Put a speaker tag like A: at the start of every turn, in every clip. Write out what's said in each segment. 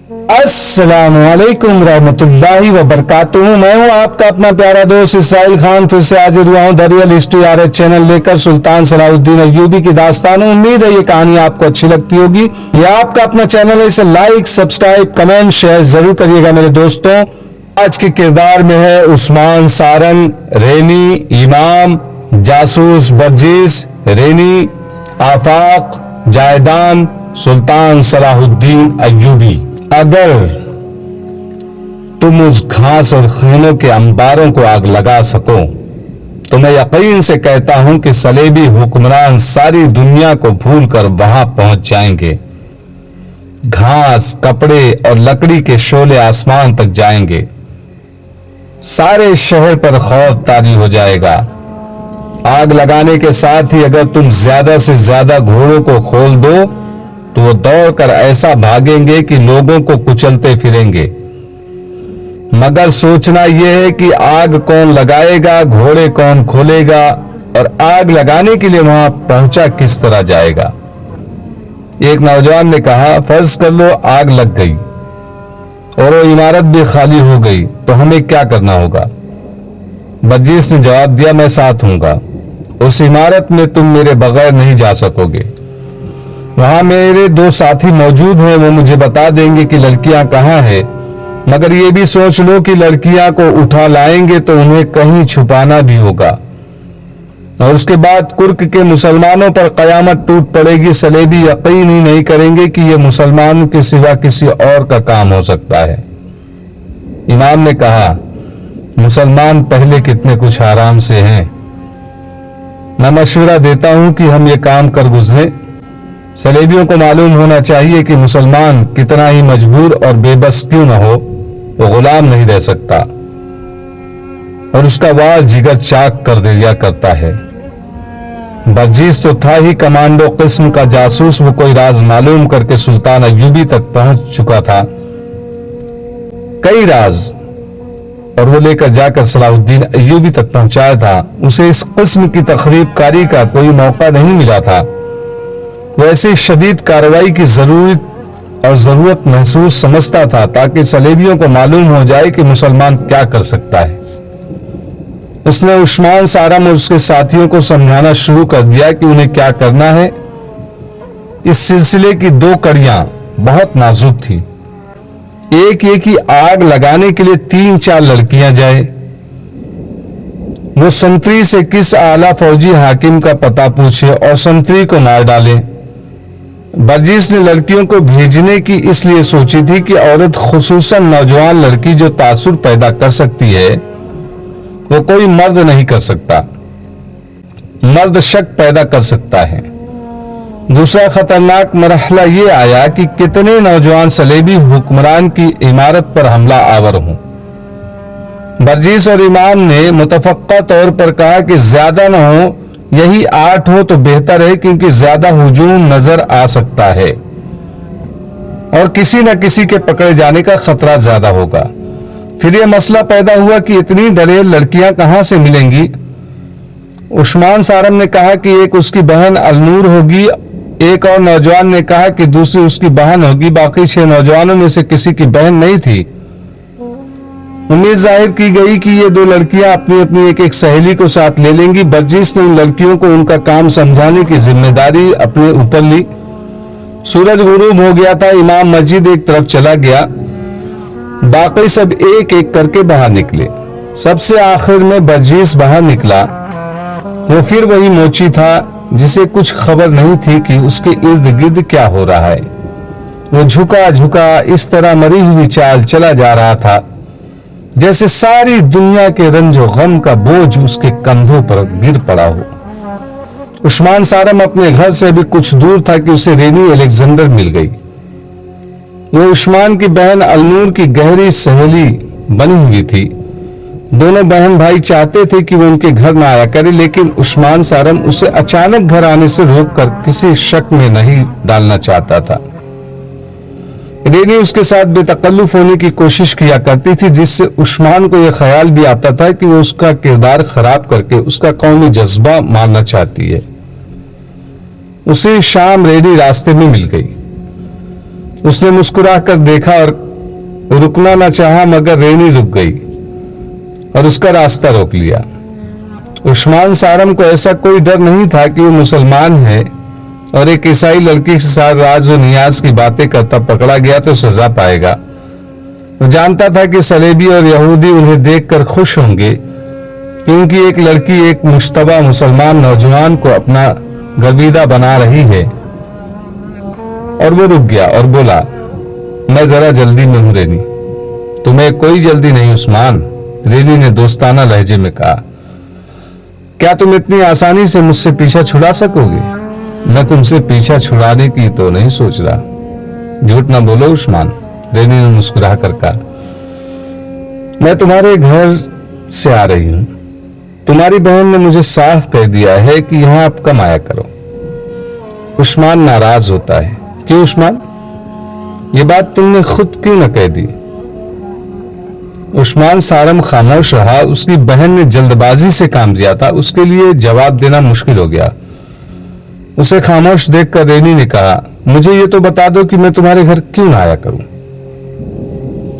A: السلام علیکم ورحمۃ اللہ وبرکاتہ. میں ہوں آپ کا اپنا پیارا دوست اسرائیل خان، پھر سے حاضر ہوا ہوں the real history RH channel لے کر سلطان صلاح الدین ایوبی کی داستانوں. امید ہے یہ کہانی آپ کو اچھی لگتی ہوگی. یہ آپ کا اپنا چینل ہے، اسے لائک، سبسکرائب، کمنٹ، شیئر ضرور کریے گا میرے دوستوں. آج کے کردار میں ہے عثمان سارن، رینی، امام، جاسوس برجیس، رینی، آفاق، جائیدان، سلطان صلاح الدین ایوبی. اگر تم اس گھاس اور خیموں کے انباروں کو آگ لگا سکو تو میں یقین سے کہتا ہوں کہ صلیبی حکمران ساری دنیا کو بھول کر وہاں پہنچ جائیں گے. گھاس، کپڑے اور لکڑی کے شعلے آسمان تک جائیں گے. سارے شہر پر خوف طاری ہو جائے گا. آگ لگانے کے ساتھ ہی اگر تم زیادہ سے زیادہ گھوڑوں کو کھول دو تو وہ دوڑ کر ایسا بھاگیں گے کہ لوگوں کو کچلتے پھریں گے. مگر سوچنا یہ ہے کہ آگ کون لگائے گا، گھوڑے کون کھولے گا، اور آگ لگانے کے لیے وہاں پہنچا کس طرح جائے گا. ایک نوجوان نے کہا، فرض کر لو آگ لگ گئی اور وہ عمارت بھی خالی ہو گئی تو ہمیں کیا کرنا ہوگا؟ برجیس نے جواب دیا، میں ساتھ ہوں گا. اس عمارت میں تم میرے بغیر نہیں جا سکو گے. وہاں میرے 2 ساتھی موجود ہیں، وہ مجھے بتا دیں گے کہ لڑکیاں کہاں ہیں. مگر یہ بھی سوچ لو کہ لڑکیاں کو اٹھا لائیں گے تو انہیں کہیں چھپانا بھی ہوگا، اور اس کے بعد کرک کے مسلمانوں پر قیامت ٹوٹ پڑے گی. صلیبی یقین ہی نہیں کریں گے کہ یہ مسلمانوں کے سوا کسی اور کا کام ہو سکتا ہے. امام نے کہا، مسلمان پہلے کتنے کچھ آرام سے ہیں. میں مشورہ دیتا ہوں کہ ہم یہ کام کر گزریں. صلیبیوں کو معلوم ہونا چاہیے کہ مسلمان کتنا ہی مجبور اور بے بس کیوں نہ ہو، وہ غلام نہیں رہ سکتا، اور اس کا وار جگر چاک کر دیا کرتا ہے. برجیس تو تھا ہی کمانڈو قسم کا جاسوس. وہ کوئی راز معلوم کر کے سلطان ایوبی تک پہنچ چکا تھا، کئی راز، اور وہ لے کر جا کر صلاح الدین ایوبی تک پہنچایا تھا. اسے اس قسم کی تخریب کاری کا کوئی موقع نہیں ملا تھا. وہ ایسی شدید کارروائی کی ضرورت محسوس سمجھتا تھا تاکہ صلیبیوں کو معلوم ہو جائے کہ مسلمان کیا کر سکتا ہے. اس نے عثمان سارم اور اس کے ساتھیوں کو سمجھانا شروع کر دیا کہ انہیں کیا کرنا ہے. اس سلسلے کی 2 کڑیاں بہت نازک تھی. ایک یہ کہ آگ لگانے کے لیے 3-4 لڑکیاں جائیں. وہ سنتری سے کس اعلیٰ فوجی حاکم کا پتہ پوچھے اور سنتری کو مار ڈالے. برجیس نے لڑکیوں کو بھیجنے کی اس لیے سوچی تھی کہ عورت، خصوصاً نوجوان لڑکی جو تاثر پیدا کر سکتی ہے، وہ کوئی مرد نہیں کر سکتا. مرد شک پیدا کر سکتا ہے. دوسرا خطرناک مرحلہ یہ آیا کہ کتنے نوجوان صلیبی حکمران کی عمارت پر حملہ آور ہوں. برجیس اور امام نے متفقہ طور پر کہا کہ زیادہ نہ ہو، یہی 8 ہو تو بہتر ہے، کیونکہ زیادہ ہجوم نظر آ سکتا ہے اور کسی نہ کسی کے پکڑے جانے کا خطرہ زیادہ ہوگا. پھر یہ مسئلہ پیدا ہوا کہ اتنی دلیر لڑکیاں کہاں سے ملیں گی. عثمان سارم نے کہا کہ ایک اس کی بہن النور ہوگی. ایک اور نوجوان نے کہا کہ دوسری اس کی بہن ہوگی. باقی 6 نوجوانوں میں سے کسی کی بہن نہیں تھی. امید ظاہر کی گئی کہ یہ 2 لڑکیاں اپنی ایک سہیلی کو ساتھ لے لیں گی. برجیس نے ان لڑکیوں کو ان کا کام سمجھانے کی ذمہ داری اپنے اوپر لی. سورج غروب ہو گیا تھا. امام مسجد ایک طرف چلا گیا. باقی سب ایک ایک کر کے باہر نکلے. سب سے آخر میں برجیس باہر نکلا. وہ پھر وہی موچی تھا جسے کچھ خبر نہیں تھی کہ اس کے ارد گرد کیا ہو رہا ہے. وہ جھکا اس طرح مری ہوئی چال چلا جا رہا تھا جیسے ساری دنیا کے رنج و غم کا بوجھ اس کے کندھوں پر گر پڑا ہو. عثمان سارم اپنے گھر سے بھی کچھ دور تھا کہ اسے رینی الیگزینڈر مل گئی. وہ عثمان کی بہن النور کی گہری سہیلی بنی ہوئی تھی. دونوں بہن بھائی چاہتے تھے کہ وہ ان کے گھر نہ آیا کرے، لیکن عثمان سارم اسے اچانک گھر آنے سے روک کر کسی شک میں نہیں ڈالنا چاہتا تھا. رینی اس کے ساتھ بے تکلف ہونے کی کوشش کیا کرتی تھی، جس سے عثمان کو یہ خیال بھی آتا تھا کہ وہ اس کا کردار خراب کر کے اس کا قومی جذبہ مارنا چاہتی ہے. اسی شام رینی راستے میں مل گئی. اس نے مسکرا کر دیکھا اور رکنا نہ چاہا، مگر رینی رک گئی اور اس کا راستہ روک لیا۔ عثمان سارم کو ایسا کوئی ڈر نہیں تھا کہ وہ مسلمان ہے اور ایک عیسائی لڑکی کے ساتھ راز و نیاز کی باتیں کرتا پکڑا گیا تو سزا پائے گا۔ وہ جانتا تھا کہ صلیبی اور یہودی انہیں دیکھ کر خوش ہوں گے کیونکہ ایک لڑکی ایک مشتبہ مسلمان نوجوان کو اپنا گرویدہ بنا رہی ہے۔ اور وہ رک گیا اور بولا، میں ذرا جلدی میں ہوں رینی۔ تمہیں کوئی جلدی نہیں عثمان، رینی نے دوستانہ لہجے میں کہا۔ کیا تم اتنی آسانی سے مجھ سے پیچھا چھڑا سکو گے؟ میں تم سے پیچھا چھڑانے کی تو نہیں سوچ رہا۔ جھوٹ نہ بولو عثمان، رینی نے مسکرا کر کہا۔ میں تمہارے گھر سے آ رہی ہوں۔ تمہاری بہن نے مجھے صاف کہہ دیا ہے کہ یہاں اب کم آیا کرو۔ عثمان ناراض ہوتا ہے۔ کیوں عثمان؟ یہ بات تم نے خود کیوں نہ کہہ دی؟ عثمان سارم خاموش رہا۔ اس کی بہن نے جلد بازی سے کام دیا تھا، اس کے لیے جواب دینا مشکل ہو گیا۔ اسے خاموش دیکھ کر رینی نے کہا، مجھے یہ تو بتا دو کہ میں تمہارے گھر کیوں نہ آیا کروں؟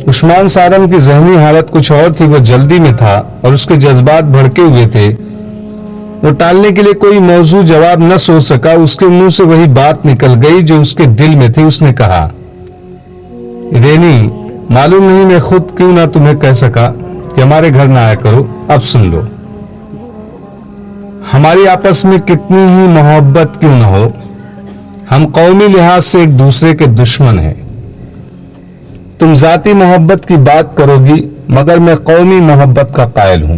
A: عثمان سارم کی ذہنی حالت کچھ اور تھی، وہ جلدی میں تھا اور اس کے جذبات بھڑکے ہوئے تھے۔ وہ ٹالنے کے لیے کوئی موضوع جواب نہ سوچ سکا۔ اس کے منہ سے وہی بات نکل گئی جو اس کے دل میں تھی۔ اس نے کہا، رینی، معلوم نہیں میں خود کیوں نہ تمہیں کہہ سکا کہ ہمارے گھر نہ آیا کرو۔ اب سن لو، ہماری آپس میں کتنی ہی محبت کیوں نہ ہو، ہم قومی لحاظ سے ایک دوسرے کے دشمن ہیں۔ تم ذاتی محبت کی بات کرو گی، مگر میں قومی محبت کا قائل ہوں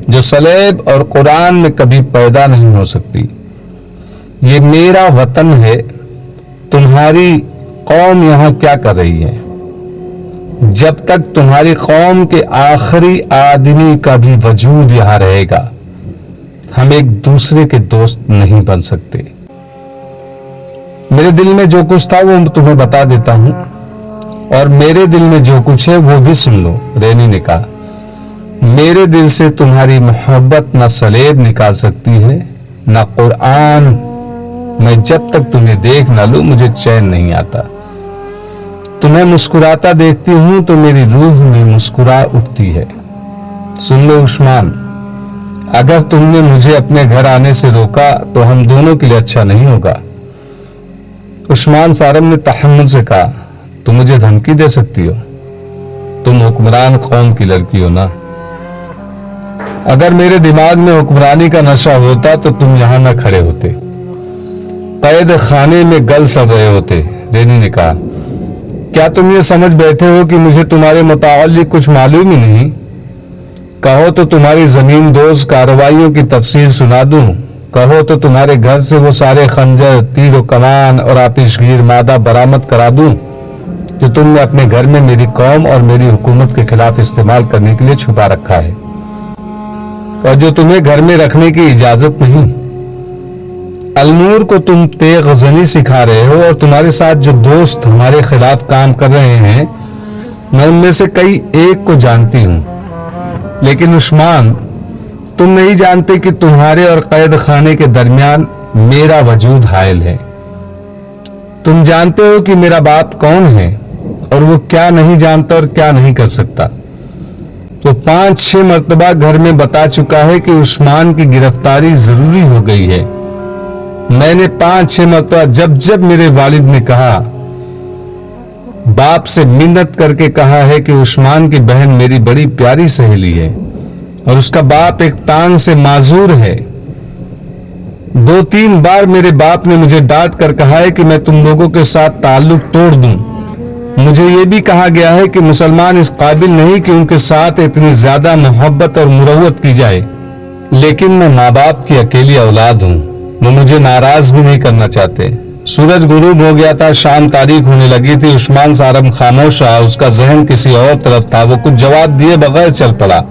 A: جو صلیب اور قرآن میں کبھی پیدا نہیں ہو سکتی۔ یہ میرا وطن ہے، تمہاری قوم یہاں کیا کر رہی ہے؟ جب تک تمہاری قوم کے آخری آدمی کا بھی وجود یہاں رہے گا، ہم ایک دوسرے کے دوست نہیں بن سکتے۔ میرے دل میں جو کچھ تھا وہ تمہیں بتا دیتا ہوں، اور میرے دل میں جو کچھ ہے وہ بھی سن لو، رینی نے کہا۔ میرے دل سے تمہاری محبت نہ صلیب نکال سکتی ہے نہ قرآن۔ میں جب تک تمہیں دیکھ نہ لوں مجھے چین نہیں آتا۔ تمہیں مسکراتا دیکھتی ہوں تو میری روح میں مسکرا اٹھتی ہے۔ سن لو عثمان، اگر تم نے مجھے اپنے گھر آنے سے روکا تو ہم دونوں کے لیے اچھا نہیں ہوگا۔ عثمان سارم نے تحمل سے کہا، تم مجھے دھمکی دے سکتی ہو؟ تم حکمران قوم کی لڑکی ہو نا؟ اگر میرے دماغ میں حکمرانی کا نشہ ہوتا تو تم یہاں نہ کھڑے ہوتے، قید خانے میں گل سڑ رہے ہوتے، رینی نے کہا۔ کیا تم یہ سمجھ بیٹھے ہو کہ مجھے تمہارے متعلق کچھ معلوم ہی نہیں؟ کہو تو تمہاری زمین دوز کارروائیوں کی تفصیل سنا دوں، کہو تو تمہارے گھر سے وہ سارے خنجر، تیر و کمان اور آتش گیر مادہ برآمد کرا دوں جو تم نے اپنے گھر میں میری قوم اور میری حکومت کے خلاف استعمال کرنے کے لیے چھپا رکھا ہے، اور جو تمہیں گھر میں رکھنے کی اجازت نہیں۔ المور کو تم تیغ زنی سکھا رہے ہو، اور تمہارے ساتھ جو دوست ہمارے خلاف کام کر رہے ہیں میں ان میں سے کئی ایک کو جانتی ہوں، لیکن عثمان تم نہیں جانتے کہ تمہارے اور قید خانے کے درمیان میرا وجود حائل ہے۔ تم جانتے ہو کہ میرا باپ کون ہے اور وہ کیا نہیں جانتا اور کیا نہیں کر سکتا۔ وہ 5-6 مرتبہ گھر میں بتا چکا ہے کہ عثمان کی گرفتاری ضروری ہو گئی ہے۔ میں نے 5-6 مرتبہ جب میرے والد نے کہا، باپ سے منت کر کے کہا ہے کہ عثمان کی بہن میری بڑی پیاری سہیلی ہے اور اس کا باپ ایک ٹانگ سے معذور ہے۔ 2-3 بار میرے باپ نے مجھے ڈانٹ کر کہا ہے کہ میں تم لوگوں کے ساتھ تعلق توڑ دوں۔ مجھے یہ بھی کہا گیا ہے کہ مسلمان اس قابل نہیں کہ ان کے ساتھ اتنی زیادہ محبت اور مروت کی جائے، لیکن میں ماں باپ کی اکیلی اولاد ہوں، وہ مجھے ناراض بھی نہیں کرنا چاہتے۔ سورج غروب ہو گیا تھا، شام تاریک ہونے لگی تھی۔ عثمان سارم خاموش رہا، اس کا ذہن کسی اور طرف تھا۔ وہ کچھ جواب دیے بغیر چل پڑا۔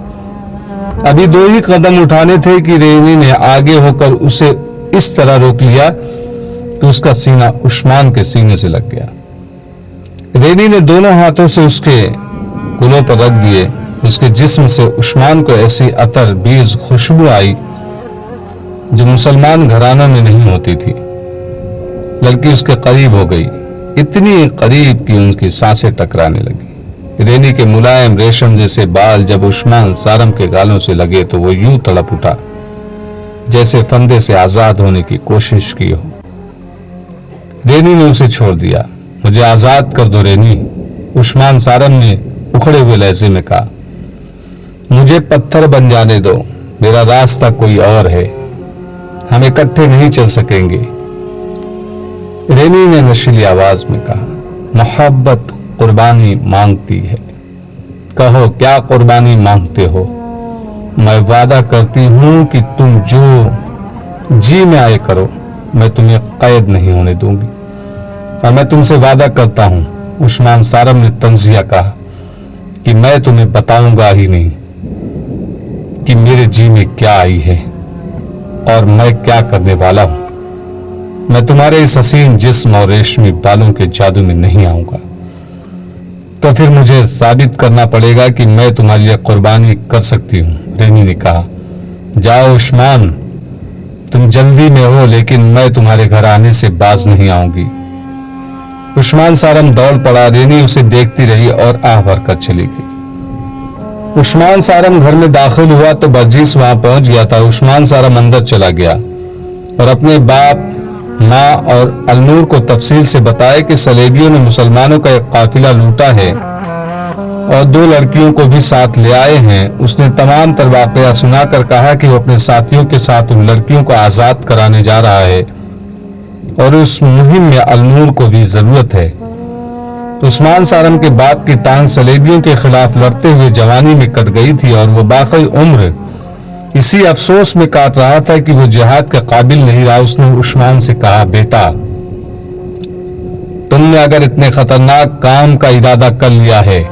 A: ابھی 2 ہی قدم اٹھانے تھے کہ رینی نے آگے ہو کر اسے اس طرح روک لیا کہ اس کا سینہ عثمان کے سینے سے لگ گیا۔ رینی نے دونوں ہاتھوں سے اس کے کلوں پر رکھ دیے۔ اس کے جسم سے عثمان کو ایسی عطر بیز خوشبو آئی جو مسلمان گھرانہ میں نہیں ہوتی تھی۔ لڑکی اس کے قریب ہو گئی، اتنی قریب کہ ان کی سانسیں ٹکرانے لگی۔ رینی کے ملائم ریشم جیسے بال جب عثمان سارم کے گالوں سے لگے تو وہ یوں تڑپ اٹھا جیسے فندے سے آزاد ہونے کی کوشش کی ہو۔ رینی نے اسے چھوڑ دیا۔ مجھے آزاد کر دو رینی، عثمان سارم نے اکھڑے ہوئے لہجے میں کہا۔ مجھے پتھر بن جانے دو، میرا راستہ کوئی اور ہے، ہم اکٹھے نہیں چل سکیں گے۔ رینی نے نشیلی آواز میں کہا، محبت قربانی مانگتی ہے، کہو کیا قربانی مانگتے ہو؟ میں وعدہ کرتی ہوں کہ تم جو جی میں آئے کرو، میں تمہیں قید نہیں ہونے دوں گی، اور میں تم سے وعدہ کرتا ہوں، عثمان سارم نے طنزیہ کہا، کہ میں تمہیں بتاؤں گا ہی نہیں کہ میرے جی میں کیا آئی ہے اور میں کیا کرنے والا ہوں۔ میں تمہارے اس حسین جسم اور ریشمی بالوں کے جادو میں نہیں آؤں گا، تو پھر مجھے ثابت کرنا پڑے گا کہ میں تمہاری لیے قربانی کر سکتی ہوں۔ رینی نے کہا، جاؤ عثمان، تم جلدی میں ہو لیکن میں تمہارے گھر آنے سے باز نہیں آؤں گی۔ عثمان سارم دوڑ پڑا، رینی اسے دیکھتی رہی اور آہ بھر کر چلی گئی۔ عثمان سارم گھر میں داخل ہوا تو برجیس وہاں پہنچ گیا تھا۔ عثمان سارم اندر چلا گیا اور اپنے باپ، ماں اور النور کو تفصیل سے بتایا کہ صلیبیوں نے مسلمانوں کا ایک قافلہ لوٹا ہے اور 2 لڑکیوں کو بھی ساتھ لے آئے ہیں۔ اس نے تمام تر واقعہ سنا کر کہا کہ وہ اپنے ساتھیوں کے ساتھ ان لڑکیوں کو آزاد کرانے جا رہا ہے اور اس مہم میں النور کو بھی ضرورت ہے۔ عثمان سارم کے باپ کی ٹانگ صلیبیوں کے خلاف لڑتے ہوئے جوانی میں کٹ گئی تھی اور وہ باقی عمر اسی افسوس میں کاٹ رہا تھا کہ وہ جہاد کے قابل نہیں رہا۔ اس نے عثمان سے کہا، بیٹا، تم نے اگر اتنے خطرناک کام کا ارادہ کر لیا ہے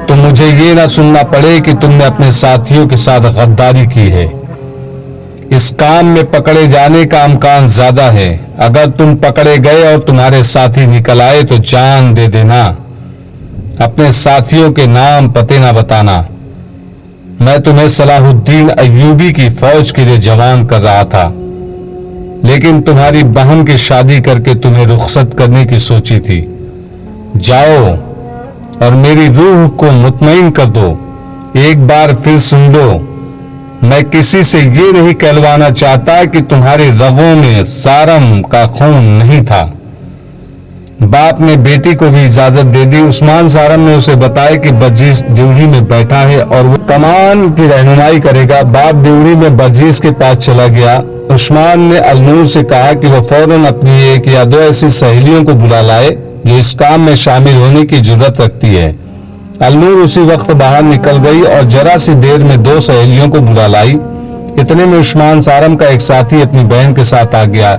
A: تو مجھے یہ نہ سننا پڑے کہ تم نے اپنے ساتھیوں کے ساتھ غداری کی ہے۔ اس کام میں پکڑے جانے کا امکان زیادہ ہے۔ اگر تم پکڑے گئے اور تمہارے ساتھی نکل آئے تو جان دے دینا، اپنے ساتھیوں کے نام پتے نہ بتانا۔ میں تمہیں صلاح الدین ایوبی کی فوج کے لیے جوان کر رہا تھا، لیکن تمہاری بہن کی شادی کر کے تمہیں رخصت کرنے کی سوچی تھی۔ جاؤ اور میری روح کو مطمئن کر دو۔ ایک بار پھر سن لو، میں کسی سے یہ نہیں کہلوانا چاہتا کہ تمہارے رگوں میں سارم کا خون نہیں تھا۔ باپ نے بیٹی کو بھی اجازت دے دی۔ عثمان سارم نے اسے بتایا کہ برجیس ڈیوڑی میں بیٹھا ہے اور وہ کمان کی رہنمائی کرے گا۔ باپ ڈیوڑی میں برجیس کے پاس چلا گیا۔ عثمان نے النور سے کہا کہ وہ فوراً اپنی 1 یا 2 ایسی سہیلیوں کو بلا لائے جو اس کام میں شامل ہونے کی جرت رکھتی ہے۔ النور اسی وقت باہر نکل گئی اور ذرا سی دیر میں 2 سہیلیوں کو بلا لائی۔ اتنے میں عثمان سارم کا ایک ساتھی اپنی بہن کے ساتھ آ گیا۔